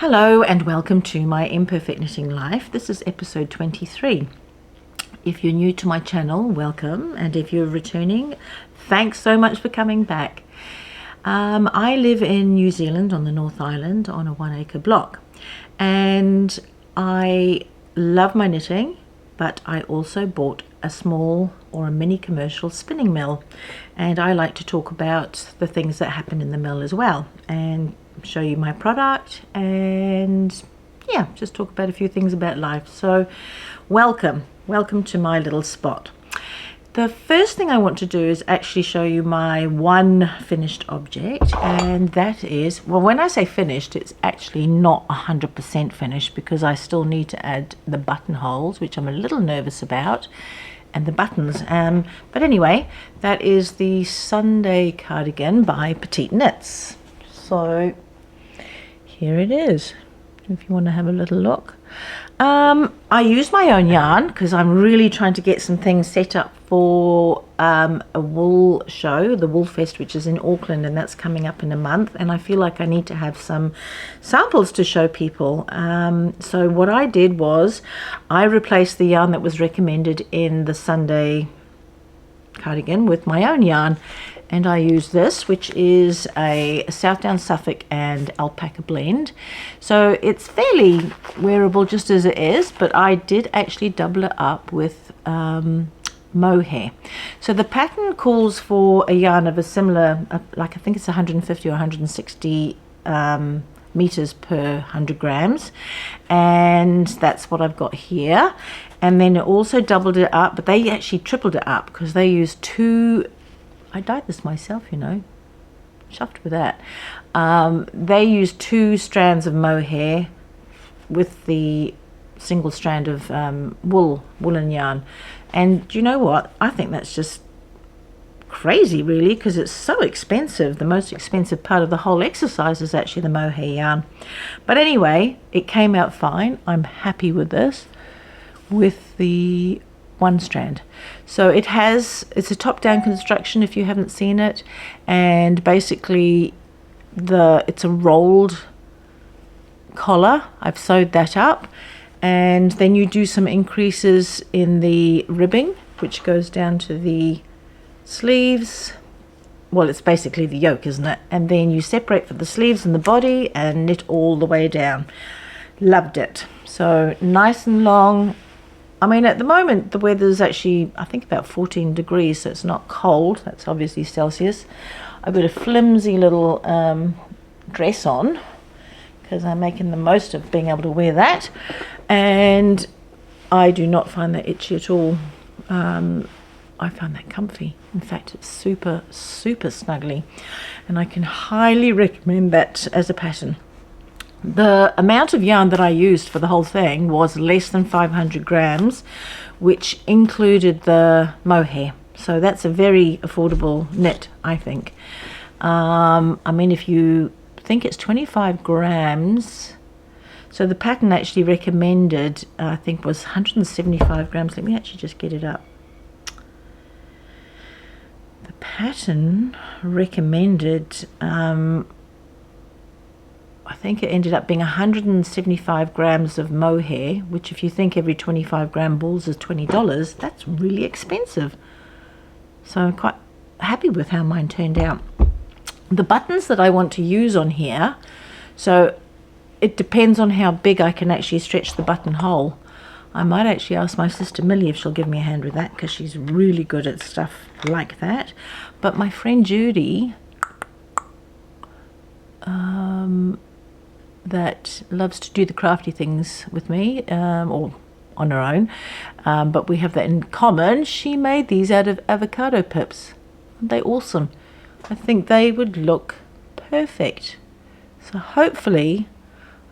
Hello and welcome to my Imperfect Knitting Life. This is episode 23. If you're new to my channel, welcome, and if you're returning, thanks so much for coming back. I live in New Zealand on the North Island on a 1-acre block, and I love my knitting, but I also bought a small or a mini commercial spinning mill, and I like to talk about the things that happen in the mill as well and show you my product and yeah, just talk about a few things about life. So welcome to my little spot. The first thing I want to do is actually show you my one finished object, and that is, well, when I say finished, it's actually not 100% finished because I still need to add the buttonholes, which I'm a little nervous about, and the buttons. But anyway, that is the Sunday cardigan by Petite Knits. So here it is, if you want to have a little look. I use my own yarn because I'm really trying to get some things set up for a wool show, the Wool Fest, which is in Auckland, and that's coming up in a month, and I feel like I need to have some samples to show people. So what I did was I replaced the yarn that was recommended in the Sunday cardigan with my own yarn, and I use this, which is a Southdown Suffolk and alpaca blend. So it's fairly wearable just as it is, but I did actually double it up with mohair. So the pattern calls for a yarn of a similar, like I think it's 150 or 160 meters per 100 grams, and that's what I've got here. And then it also doubled it up, but they actually tripled it up because they used two, I dyed this myself, you know, chuffed with that. They used 2 strands of mohair with the single strand of woolen yarn. And do you know what? I think that's just crazy, really, because it's so expensive. The most expensive part of the whole exercise is actually the mohair yarn. But anyway, it came out fine. I'm happy with this, with the 1 strand. So it's a top-down construction if you haven't seen it, and basically it's a rolled collar. I've sewed that up, and then you do some increases in the ribbing, which goes down to the sleeves. Well, it's basically the yoke, isn't it? And then you separate for the sleeves and the body and knit all the way down. Loved it. So nice and long. I mean, at the moment the weather's actually, I think, about 14 degrees, so it's not cold. That's obviously Celsius. I've got a flimsy little dress on because I'm making the most of being able to wear that, and I do not find that itchy at all. I find that comfy. In fact, it's super snuggly, and I can highly recommend that as a pattern. The amount of yarn that I used for the whole thing was less than 500 grams, which included the mohair. So that's a very affordable knit, I think. I mean, if you think it's 25 grams, so the pattern actually recommended, I think, was 175 grams. Let me actually just get it up. The pattern recommended, I think it ended up being 175 grams of mohair, which, if you think every 25 gram balls is $20, that's really expensive. So I'm quite happy with how mine turned out. The buttons that I want to use on here, so it depends on how big I can actually stretch the buttonhole. I might actually ask my sister Millie if she'll give me a hand with that, because she's really good at stuff like that. But my friend Judy, that loves to do the crafty things with me, or on her own, but we have that in common. She made these out of avocado pips. Aren't they awesome? I think they would look perfect. So hopefully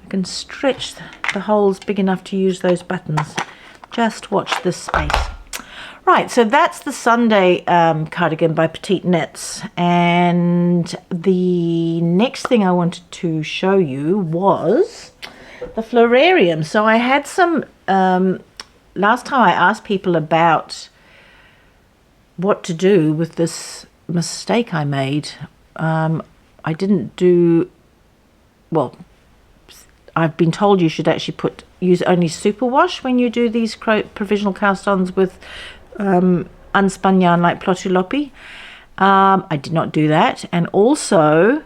I can stretch the holes big enough to use those buttons. Just watch this space. Right, so that's the Sunday cardigan by Petite Knits, and the next thing I wanted to show you was the Florarium. So I had some, last time I asked people about what to do with this mistake I made. I didn't do, well, I've been told you should actually use only superwash when you do these provisional cast-ons with unspun yarn like Lettlopi. I did not do that, and also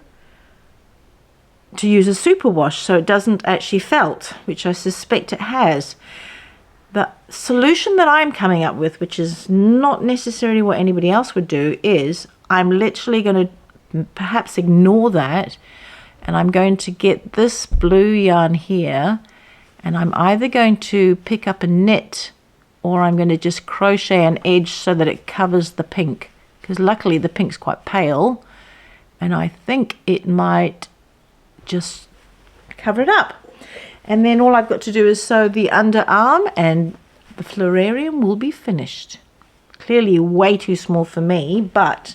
to use a superwash so it doesn't actually felt, which I suspect it has. The solution that I'm coming up with, which is not necessarily what anybody else would do, is I'm literally going to perhaps ignore that, and I'm going to get this blue yarn here, and I'm either going to pick up a knit, or I'm going to just crochet an edge so that it covers the pink, because luckily the pink's quite pale, and I think it might just cover it up. And then all I've got to do is sew the underarm, and the Florarium will be finished. Clearly way too small for me, but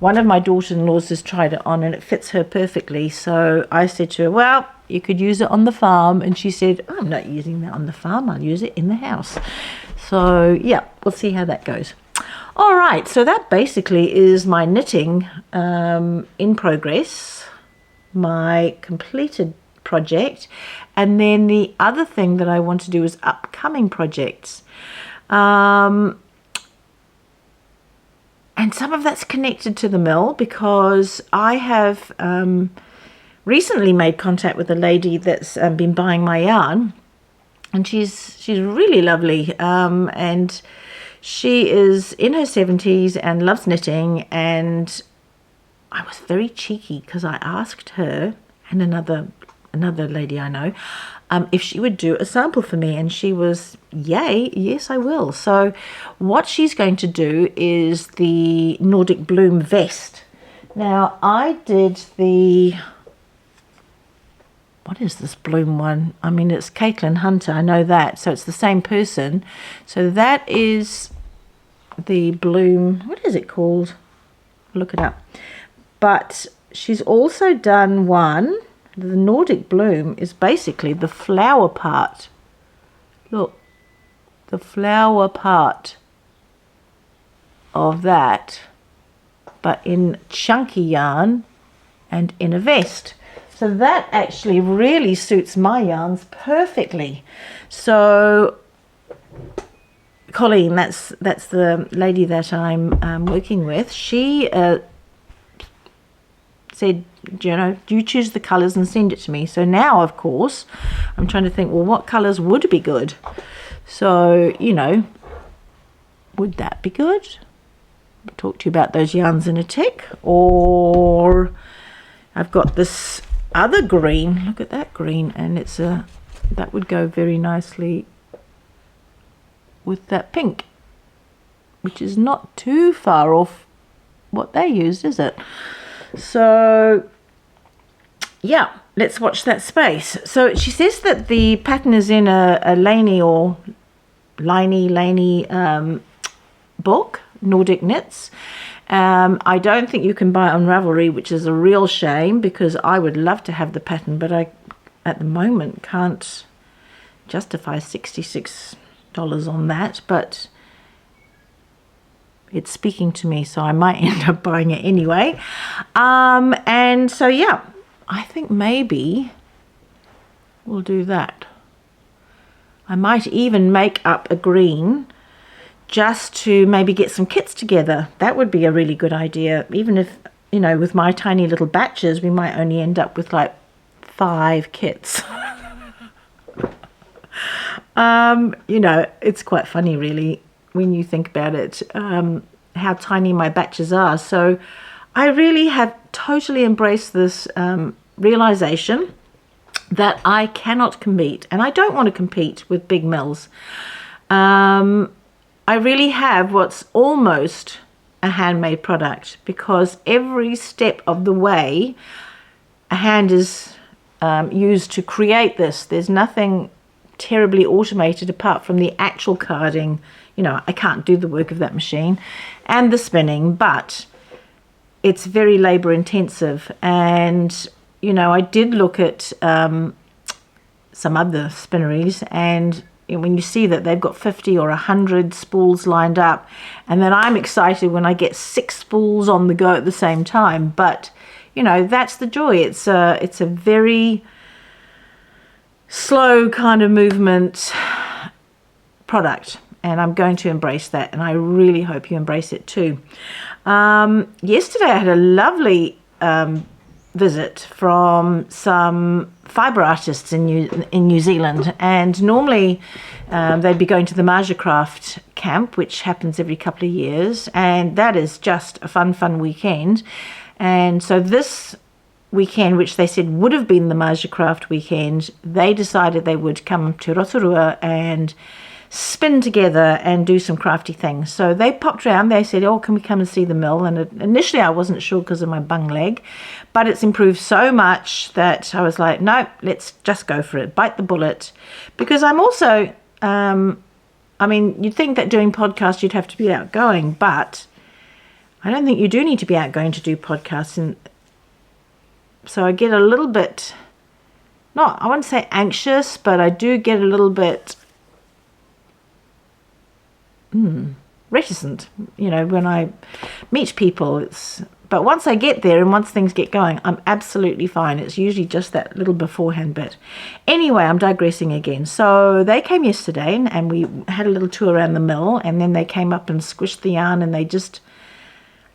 one of my daughter-in-laws has tried it on and it fits her perfectly. So I said to her, well, you could use it on the farm. And she said, I'm not using that on the farm, I'll use it in the house. So yeah, we'll see how that goes. All right, so that basically is my knitting in progress, my completed project. And then the other thing that I want to do is upcoming projects. And some of that's connected to the mill, because I have recently made contact with a lady that's been buying my yarn, and she's really lovely, and she is in her 70s and loves knitting. And I was very cheeky because I asked her and another lady I know if she would do a sample for me, and she was, yay, yes I will. So what she's going to do is the Nordic Bloom vest. Now I did the, what is this Bloom one? I mean, it's Caitlin Hunter, I know that, so it's the same person. So that is the Bloom, what is it called? Look it up. But she's also done one. The Nordic Bloom is basically the flower part. Look, the flower part of that, but in chunky yarn and in a vest. So that actually really suits my yarns perfectly. So Colleen, that's the lady that I'm working with. She said, you know, you choose the colors and send it to me. So now, of course, I'm trying to think, well, what colors would be good? So, you know, would that be good? I'll talk to you about those yarns in a tick. Or I've got this other green. Look at that green, and it's that would go very nicely with that pink, which is not too far off what they used, is it? So yeah, let's watch that space. So she says that the pattern is in a Laney or Laney book, Nordic Knits. I don't think you can buy it on Ravelry, which is a real shame, because I would love to have the pattern, but I at the moment can't justify $66 on that. But it's speaking to me, so I might end up buying it anyway. And so yeah, I think maybe we'll do that. I might even make up a green just to maybe get some kits together. That would be a really good idea. Even if, you know, with my tiny little batches, we might only end up with like 5 kits. You know, it's quite funny really when you think about it, how tiny my batches are. So I really have totally embraced this realization that I cannot compete, and I don't want to compete with big mills. I really have what's almost a handmade product, because every step of the way a hand is used to create this. There's nothing terribly automated apart from the actual carding. You know, I can't do the work of that machine and the spinning, but it's very labor intensive. And you know, I did look at some other spinneries, and when you see that they've got 50 or 100 spools lined up, and then I'm excited when I get 6 spools on the go at the same time. But you know, that's the joy. It's a very slow kind of movement product, and I'm going to embrace that, and I really hope you embrace it too. Yesterday I had a lovely visit from some fibre artists in New Zealand, and normally they'd be going to the Magalhães camp, which happens every couple of years, and that is just a fun weekend. And so this weekend, which they said would have been the Magalhães weekend, they decided they would come to Rotorua and spin together and do some crafty things. So they popped around. They said, oh, can we come and see the mill? And initially I wasn't sure because of my bung leg, but it's improved so much that I was like, no, let's just go for it, bite the bullet. Because I'm also I mean, you'd think that doing podcasts you'd have to be outgoing, but I don't think you do need to be outgoing to do podcasts. And so I get a little bit, I wouldn't say anxious, but I do get a little bit reticent, when I meet people. But once I get there and once things get going, I'm absolutely fine. It's usually just that little beforehand bit. Anyway, I'm digressing again. So they came yesterday and we had a little tour around the mill, and then they came up and squished the yarn, and they just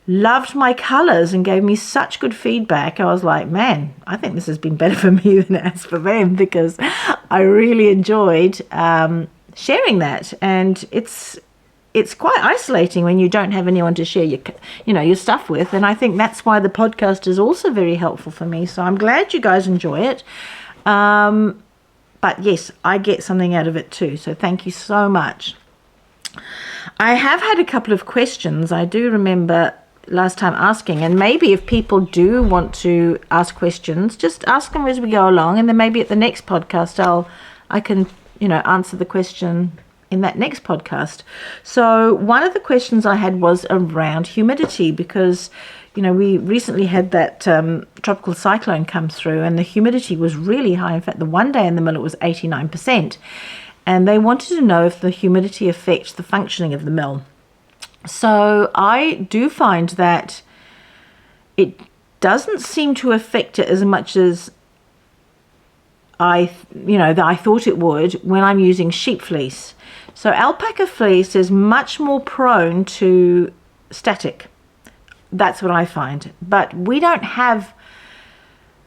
loved my colours and gave me such good feedback. I was like, man, I think this has been better for me than it has for them, because I really enjoyed sharing that. And it's quite isolating when you don't have anyone to share your stuff with, and I think that's why the podcast is also very helpful for me. So I'm glad you guys enjoy it, but yes, I get something out of it too, so thank you so much. I have had a couple of questions. I do remember last time asking, and maybe if people do want to ask questions, just ask them as we go along, and then maybe at the next podcast I can answer the question in that next podcast. So one of the questions I had was around humidity, because we recently had that tropical cyclone come through, and the humidity was really high. In fact, the one day in the mill it was 89%, and they wanted to know if the humidity affects the functioning of the mill. So I do find that it doesn't seem to affect it as much as I thought it would when I'm using sheep fleece. So alpaca fleece is much more prone to static. That's what I find. But we don't have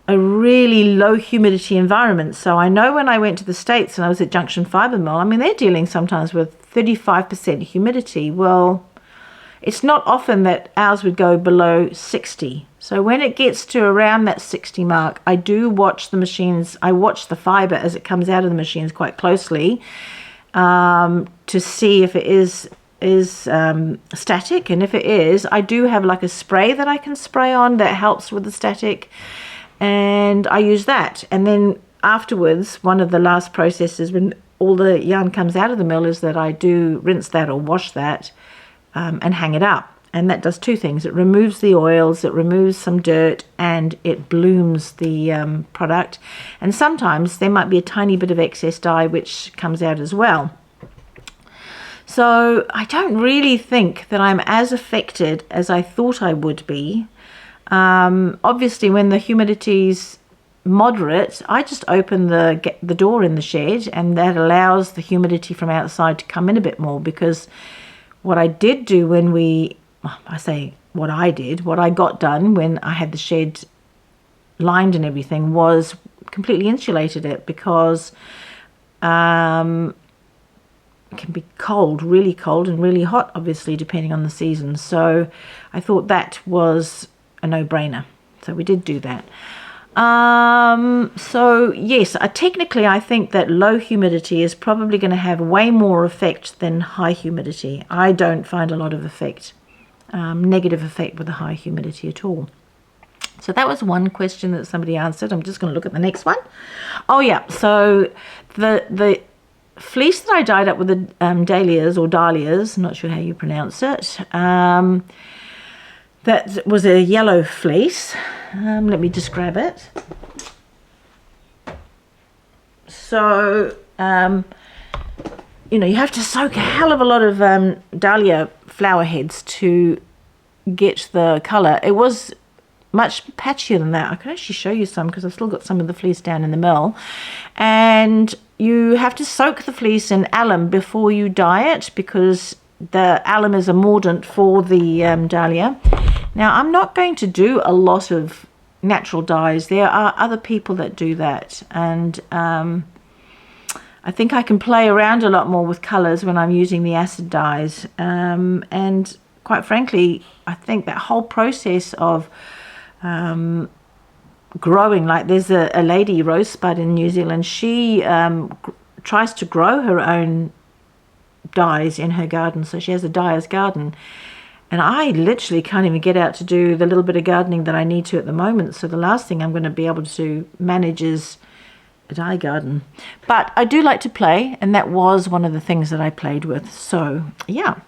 a really low humidity environment. So I know when I went to the States and I was at Junction Fibre Mill, I mean, they're dealing sometimes with 35% humidity. Well, it's not often that ours would go below 60. So when it gets to around that 60 mark, I do watch the machines. I watch the fibre as it comes out of the machines quite closely, to see if it is static, and if it is, I do have like a spray that I can spray on that helps with the static, and I use that. And then afterwards, one of the last processes when all the yarn comes out of the mill is that I do rinse that or wash that and hang it up. And that does two things. It removes the oils, it removes some dirt, and it blooms the product. And sometimes there might be a tiny bit of excess dye which comes out as well. So I don't really think that I'm as affected as I thought I would be. Obviously, when the humidity's moderate, I just open the door in the shed, and that allows the humidity from outside to come in a bit more. Because what I did do when what I got done when I had the shed lined and everything was completely insulated it, because it can be cold, really cold, and really hot, obviously, depending on the season. So I thought that was a no-brainer. So we did do that. So yes, technically I think that low humidity is probably going to have way more effect than high humidity. I don't find a lot of effect, negative effect with the high humidity at all. So that was one question that somebody answered. I'm just going to look at the next one. Oh yeah, so the fleece that I dyed up with the dahlias, I'm not sure how you pronounce it, that was a yellow fleece. Let me just grab it. So, you have to soak a hell of a lot of dahlia flower heads to get the colour. It was much patchier than that. I can actually show you some because I've still got some of the fleece down in the mill. And you have to soak the fleece in alum before you dye it, because the alum is a mordant for the dahlia. Now, I'm not going to do a lot of natural dyes. There are other people that do that, and I think I can play around a lot more with colors when I'm using the acid dyes, and quite frankly, I think that whole process of growing, like there's a lady, Rosebud in New Zealand, she tries to grow her own dyes in her garden, so she has a dyer's garden, and I literally can't even get out to do the little bit of gardening that I need to at the moment. So the last thing I'm going to be able to manage is a dye garden. But I do like to play, and that was one of the things that I played with. So yeah,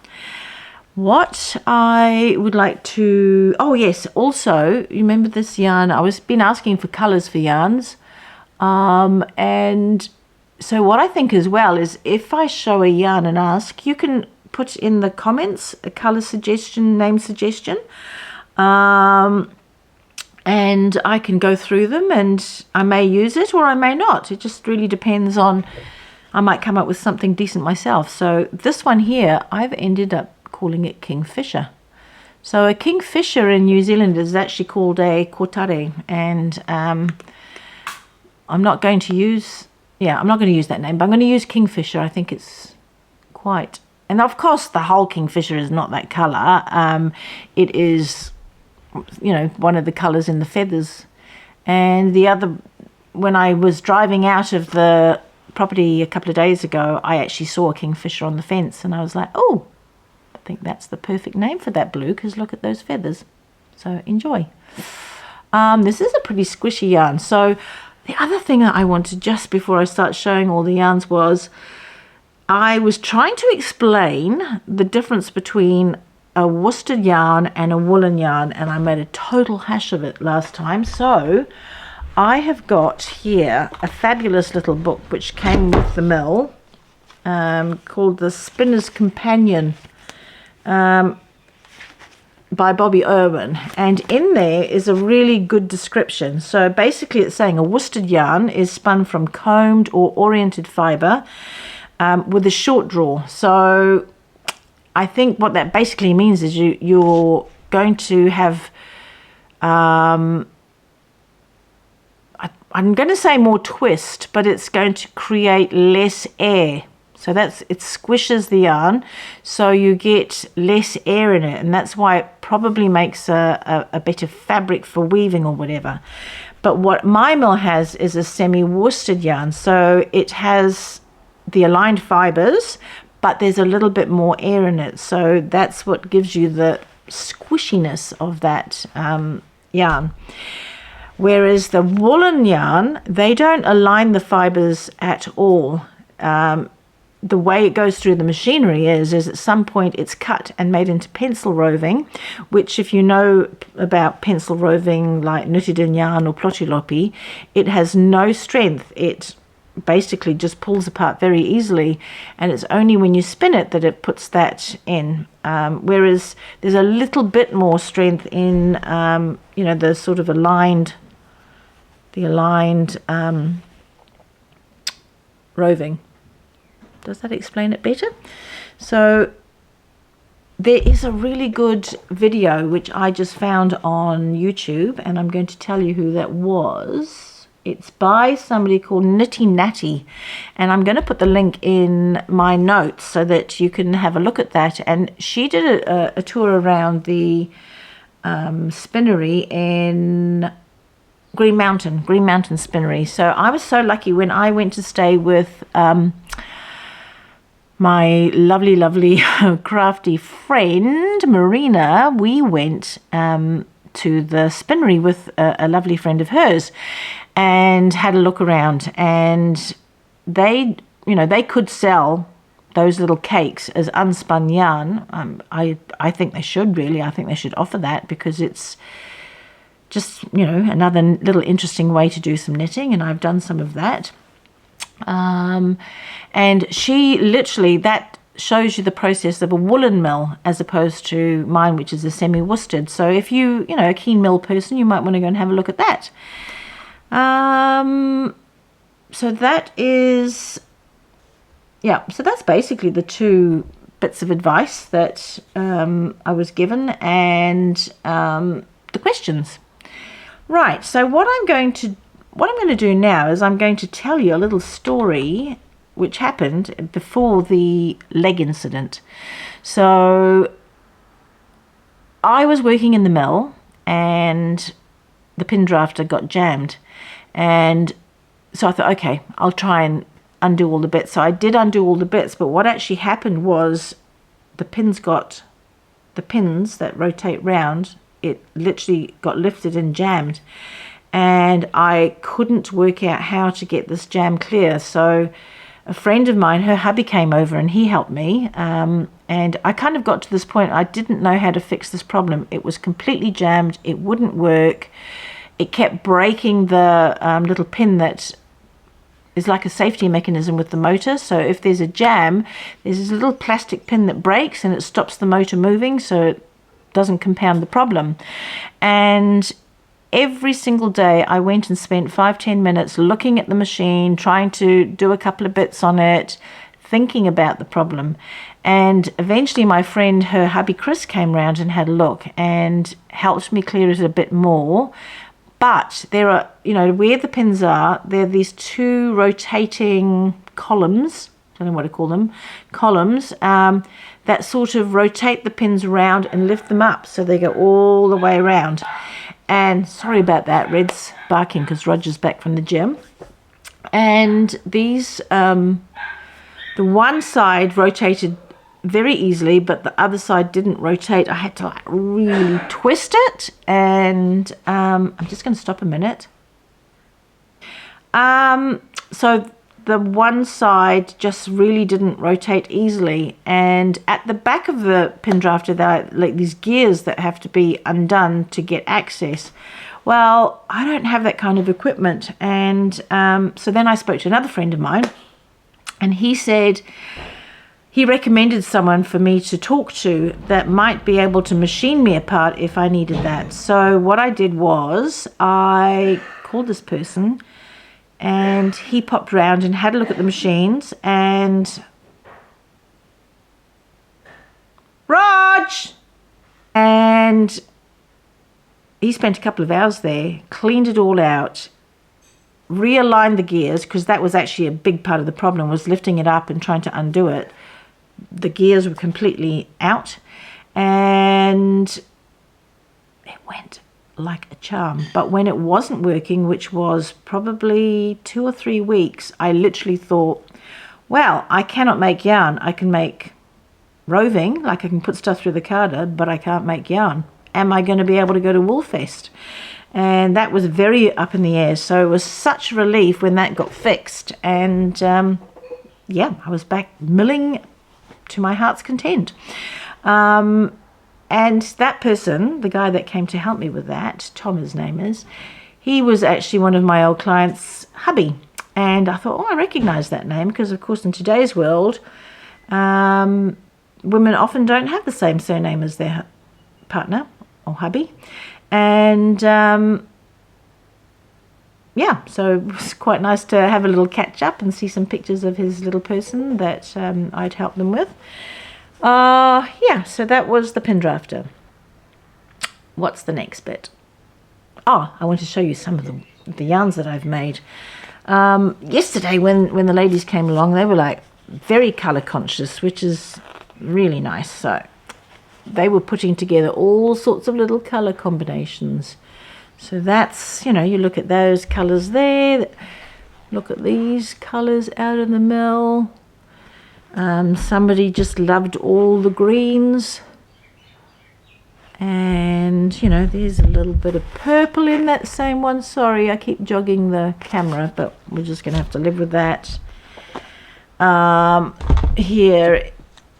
what I would like to, oh yes, also you remember this yarn, I was been asking for colors for yarns, and so what I think as well is, if I show a yarn and ask, you can put in the comments a color suggestion, name suggestion, and I can go through them, and I may use it or I may not. It just really depends on, I might come up with something decent myself. So this one here, I've ended up calling it Kingfisher. So a Kingfisher in New Zealand is actually called a kotare, and I'm not going to use that name, but I'm going to use Kingfisher. I think it's quite, and of course the whole Kingfisher is not that color. It is, you know, one of the colors in the feathers. And the other, when I was driving out of the property a couple of days ago, I actually saw a Kingfisher on the fence, and I was like, oh, I think that's the perfect name for that blue, because look at those feathers. So enjoy. This is a pretty squishy yarn. So the other thing that I wanted, just before I start showing all the yarns, was I was trying to explain the difference between a worsted yarn and a woolen yarn, and I made a total hash of it last time. So I have got here a fabulous little book which came with the mill, called The Spinner's Companion, by Bobby Irwin, and in there is a really good description. So basically it's saying a worsted yarn is spun from combed or oriented fiber with a short draw. So I think what that basically means is you're going to have, I'm going to say more twist, but it's going to create less air. So it squishes the yarn, so you get less air in it, and that's why it probably makes a better fabric for weaving or whatever. But what my mill has is a semi-worsted yarn, so it has the aligned fibers, but there's a little bit more air in it, so that's what gives you the squishiness of that yarn. Whereas the woolen yarn, they don't align the fibers at all. The way it goes through the machinery is at some point it's cut and made into pencil roving, which, if you know about pencil roving like knitted in yarn or Lettlopi, it has no strength. It basically just pulls apart very easily, and it's only when you spin it that it puts that in. Whereas there's a little bit more strength in, you know, the sort of aligned roving. Does that explain it better? So there is a really good video which I just found on YouTube, and I'm going to tell you who that was. It's by somebody called Nitty Natty, and I'm going to put the link in my notes so that you can have a look at that. And she did a tour around the spinnery in Green Mountain Spinnery. So I was so lucky when I went to stay with my lovely crafty friend Marina. We went to the spinnery with a lovely friend of hers and had a look around, and they could sell those little cakes as unspun yarn. I think they should, really. I think they should offer that, because it's just, you know, another little interesting way to do some knitting, and I've done some of that. And she literally, that shows you the process of a woolen mill as opposed to mine, which is a semi-worsted. So if you know, a keen mill person, you might want to go and have a look at that. So that is, yeah, so that's basically the two bits of advice that I was given, and the questions. Right, so what I'm going to do now is I'm going to tell you a little story which happened before the leg incident. So I was working in the mill and the Pindrafter got jammed, and so I thought, okay, I'll try and undo all the bits. So I did undo all the bits, but what actually happened was the pins that rotate round, it literally got lifted and jammed, and I couldn't work out how to get this jam clear. So a friend of mine, her hubby came over and he helped me, and I kind of got to this point, I didn't know how to fix this problem. It was completely jammed, it wouldn't work, it kept breaking the little pin that is like a safety mechanism with the motor. So if there's a jam, there's this little plastic pin that breaks and it stops the motor moving, so it doesn't compound the problem. And every single day I went and spent 5-10 minutes looking at the machine, trying to do a couple of bits on it, thinking about the problem. And eventually my friend, her hubby Chris, came round and had a look and helped me clear it a bit more. But there are, you know, where the pins are, there are these two rotating columns, I don't know what to call them, columns, that sort of rotate the pins around and lift them up so they go all the way around. And sorry about that, Red's barking because Roger's back from the gym. And these, the one side rotated very easily, but the other side didn't rotate. I had to like really twist it, and I'm just going to stop a minute. So the one side just really didn't rotate easily, and at the back of the Pindrafter there are like these gears that have to be undone to get access. Well, I don't have that kind of equipment, and so then I spoke to another friend of mine, and he said he recommended someone for me to talk to that might be able to machine me a part if I needed that. So what I did was I called this person, and he popped around and had a look at the machines, and Raj! And he spent a couple of hours there, cleaned it all out, realigned the gears, because that was actually a big part of the problem, was lifting it up and trying to undo it. The gears were completely out, and it went like a charm. But when it wasn't working, which was probably 2 or 3 weeks, I literally thought, well, I cannot make yarn. I can make roving, like I can put stuff through the carder, but I can't make yarn. Am I going to be able to go to Woolfest? And that was very up in the air. So it was such a relief when that got fixed, and yeah, I was back milling to my heart's content. And that person, the guy that came to help me with that, Tom his name is, he was actually one of my old clients' hubby. And I thought, oh, I recognize that name, because of course in today's world, women often don't have the same surname as their partner or hubby. And yeah, so it was quite nice to have a little catch up and see some pictures of his little person that I'd helped them with. Yeah, so that was the Pindrafter. What's the next bit? Oh, I want to show you some of the yarns that I've made. Yesterday when the ladies came along, they were like very colour conscious, which is really nice. So they were putting together all sorts of little colour combinations. So that's, you know, you look at those colours there, look at these colours out in the mill. Somebody just loved all the greens. And, you know, there's a little bit of purple in that same one. Sorry, I keep jogging the camera, but we're just going to have to live with that. Here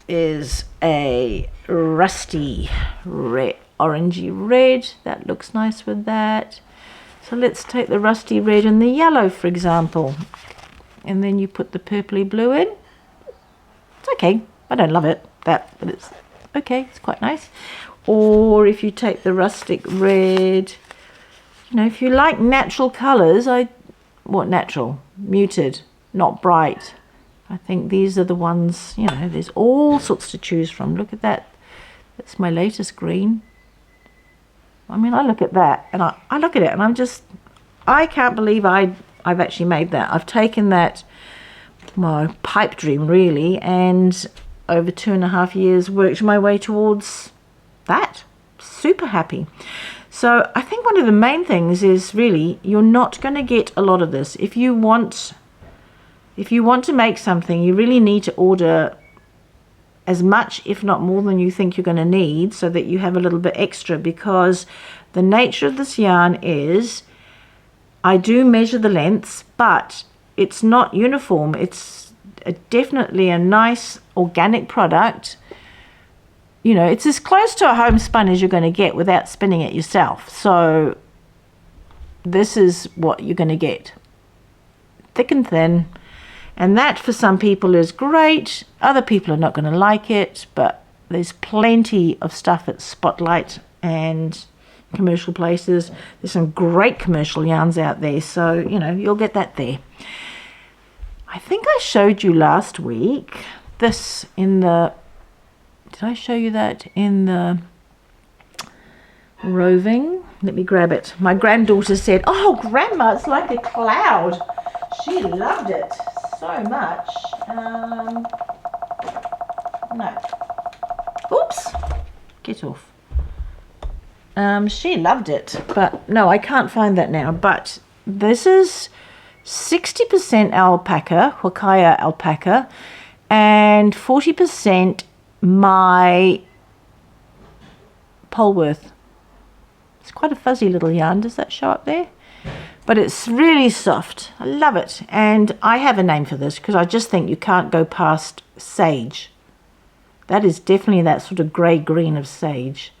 is a rusty red, orangey red. That looks nice with that. So let's take the rusty red and the yellow, for example. And then you put the purpley blue in. It's okay. I don't love it, but it's okay, it's quite nice. Or if you take the rustic red, you know, if you like natural colours, what natural? Muted, not bright. I think these are the ones, you know, there's all sorts to choose from. Look at that. That's my latest green. I mean, I look at that and I look at it and I can't believe I've actually made that. I've taken that, my pipe dream really, and over 2.5 years worked my way towards that. Super happy. So I think one of the main things is really, you're not going to get a lot of this. If you want to make something, you really need to order as much, if not more, than you think you're going to need, so that you have a little bit extra, because the nature of this yarn is, I do measure the lengths, but it's not uniform. It's definitely a nice organic product. You know, it's as close to a homespun as you're going to get without spinning it yourself. So this is what you're going to get. Thick and thin. And that for some people is great. Other people are not going to like it, but there's plenty of stuff at Spotlight and commercial places. There's some great commercial yarns out there, so you know, you'll get that there. I think I showed you last week this in the, did I show you that in the roving? Let me grab it. My granddaughter said, "Oh grandma, it's like a cloud." She loved it so much. No. Oops. Get off. She loved it, but no, I can't find that now. But this is 60% alpaca, Huacaya alpaca, and 40% my Polworth. It's quite a fuzzy little yarn. Does that show up there? But it's really soft. I love it. And I have a name for this because I just think you can't go past sage. That is definitely that sort of grey-green of sage.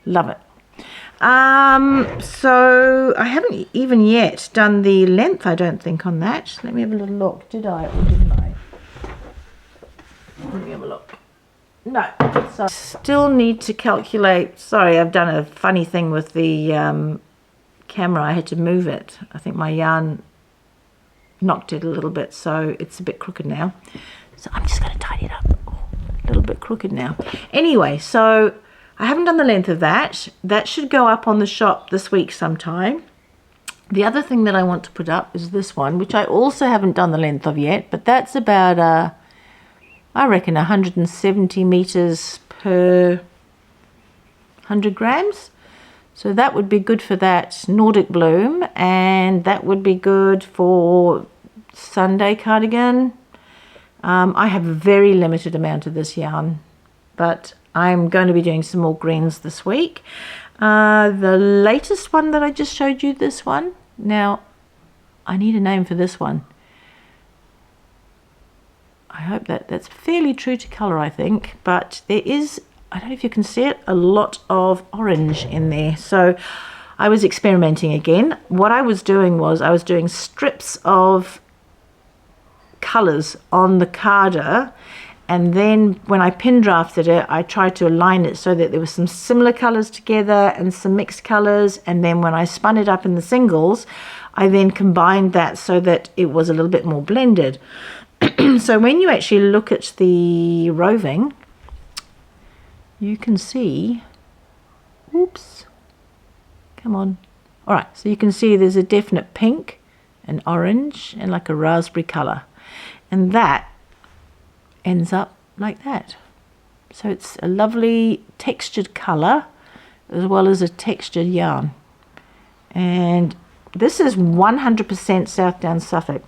Love it. So I haven't even yet done the length, I don't think, on that. Let me have a little look. Did I or didn't I? Let me have a look. No. So still need to calculate. Sorry, I've done a funny thing with the camera. I had to move it. I think my yarn knocked it a little bit, so it's a bit crooked now. So I'm just going to tidy it up. Oh, a little bit crooked now. Anyway, so I haven't done the length of that. That should go up on the shop this week sometime. The other thing that I want to put up is this one, which I also haven't done the length of yet, but that's about I reckon 170 meters per 100 grams. So that would be good for that Nordic Bloom, and that would be good for Sunday cardigan. I have a very limited amount of this yarn, but I'm going to be doing some more greens this week. The latest one that I just showed you, this one. Now, I need a name for this one. I hope that's fairly true to colour, I think, but there is, I don't know if you can see it, a lot of orange in there. So I was experimenting again. What I was doing was I was doing strips of colours on the carder, and then when I pin drafted it, I tried to align it so that there were some similar colours together and some mixed colours, and then when I spun it up in the singles, I then combined that so that it was a little bit more blended. So when you actually look at the roving, you can see, oops, come on. All right, so you can see there's a definite pink and orange and like a raspberry colour. And that ends up like that. So it's a lovely textured colour as well as a textured yarn. And this is 100% Southdown Suffolk.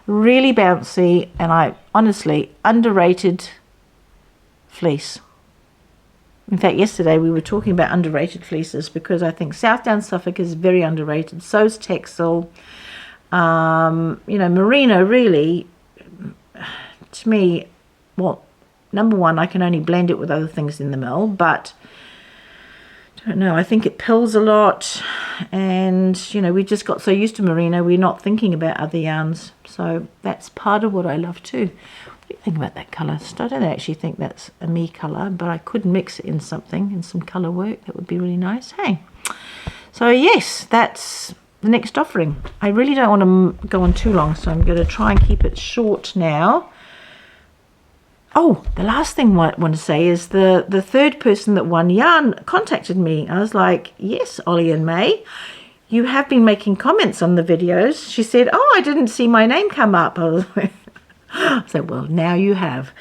Really bouncy, and I honestly, underrated fleece. In fact, yesterday we were talking about underrated fleeces because I think Southdown Suffolk is very underrated. So's Texel. You know, merino really, to me, well, number one, I can only blend it with other things in the mill, but I don't know, I think it pills a lot, and you know, we just got so used to merino, we're not thinking about other yarns. So that's part of what I love too. What do you think about that colour? So I don't actually think that's a me colour, but I could mix it in something, in some colour work. That would be really nice. Hey. So yes, that's the next offering. I really don't want to go on too long, so I'm going to try and keep it short now. Oh, the last thing I want to say is the third person that won yarn contacted me. I was like, yes, Ollie and May, you have been making comments on the videos. She said, oh, I didn't see my name come up. I was like, so, well, now you have.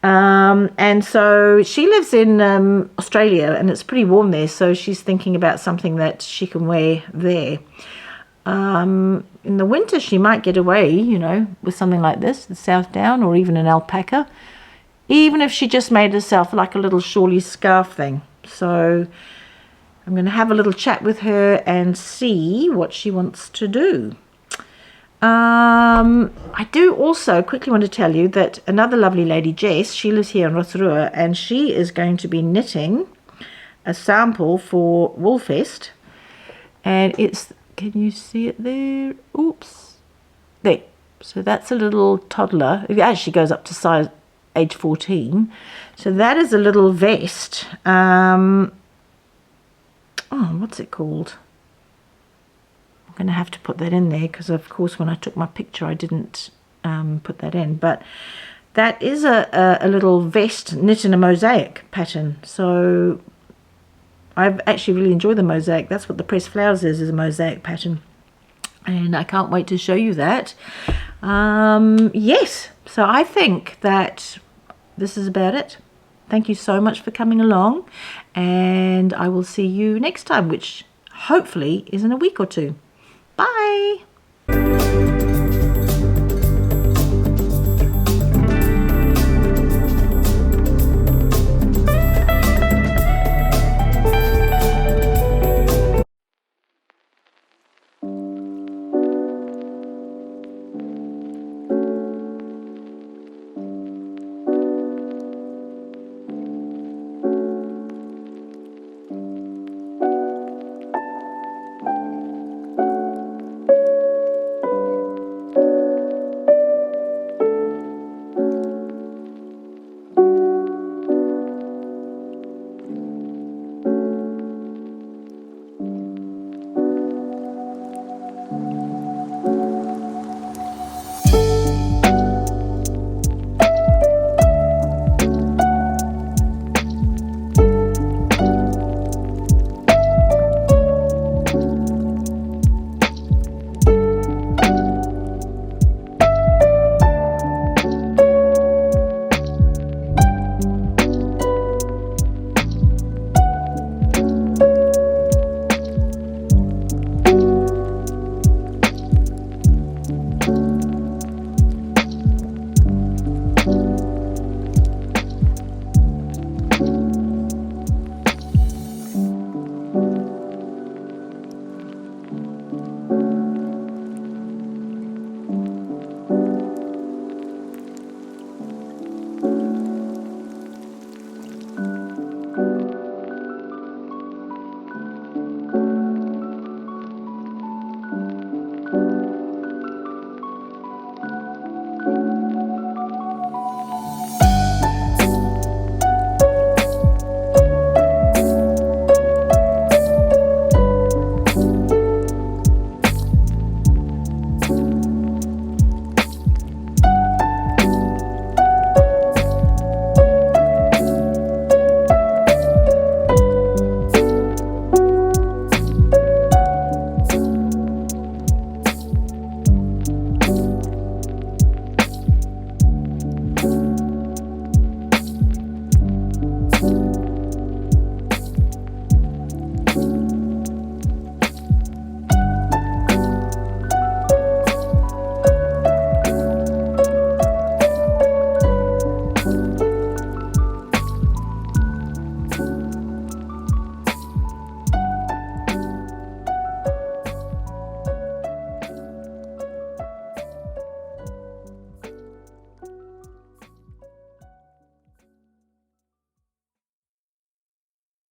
And so she lives in Australia, and it's pretty warm there, so she's thinking about something that she can wear there. In the winter, she might get away, you know, with something like this, the Southdown, or even an alpaca, even if she just made herself like a little shawly scarf thing. So I'm going to have a little chat with her and see what she wants to do. I do also quickly want to tell you that another lovely lady, Jess, she lives here in Rotorua, and she is going to be knitting a sample for Woolfest, and it's, can you see it there? Oops, there. So that's a little toddler. It actually goes up to size age 14. So that is a little vest. Oh, what's it called? I'm going to have to put that in there because, of course, when I took my picture, I didn't put that in. But that is a little vest knit in a mosaic pattern. So I've actually really enjoyed the mosaic. That's what the pressed flowers is a mosaic pattern. And I can't wait to show you that. Yes, so I think that this is about it. Thank you so much for coming along. And I will see you next time, which hopefully is in a week or two. Bye.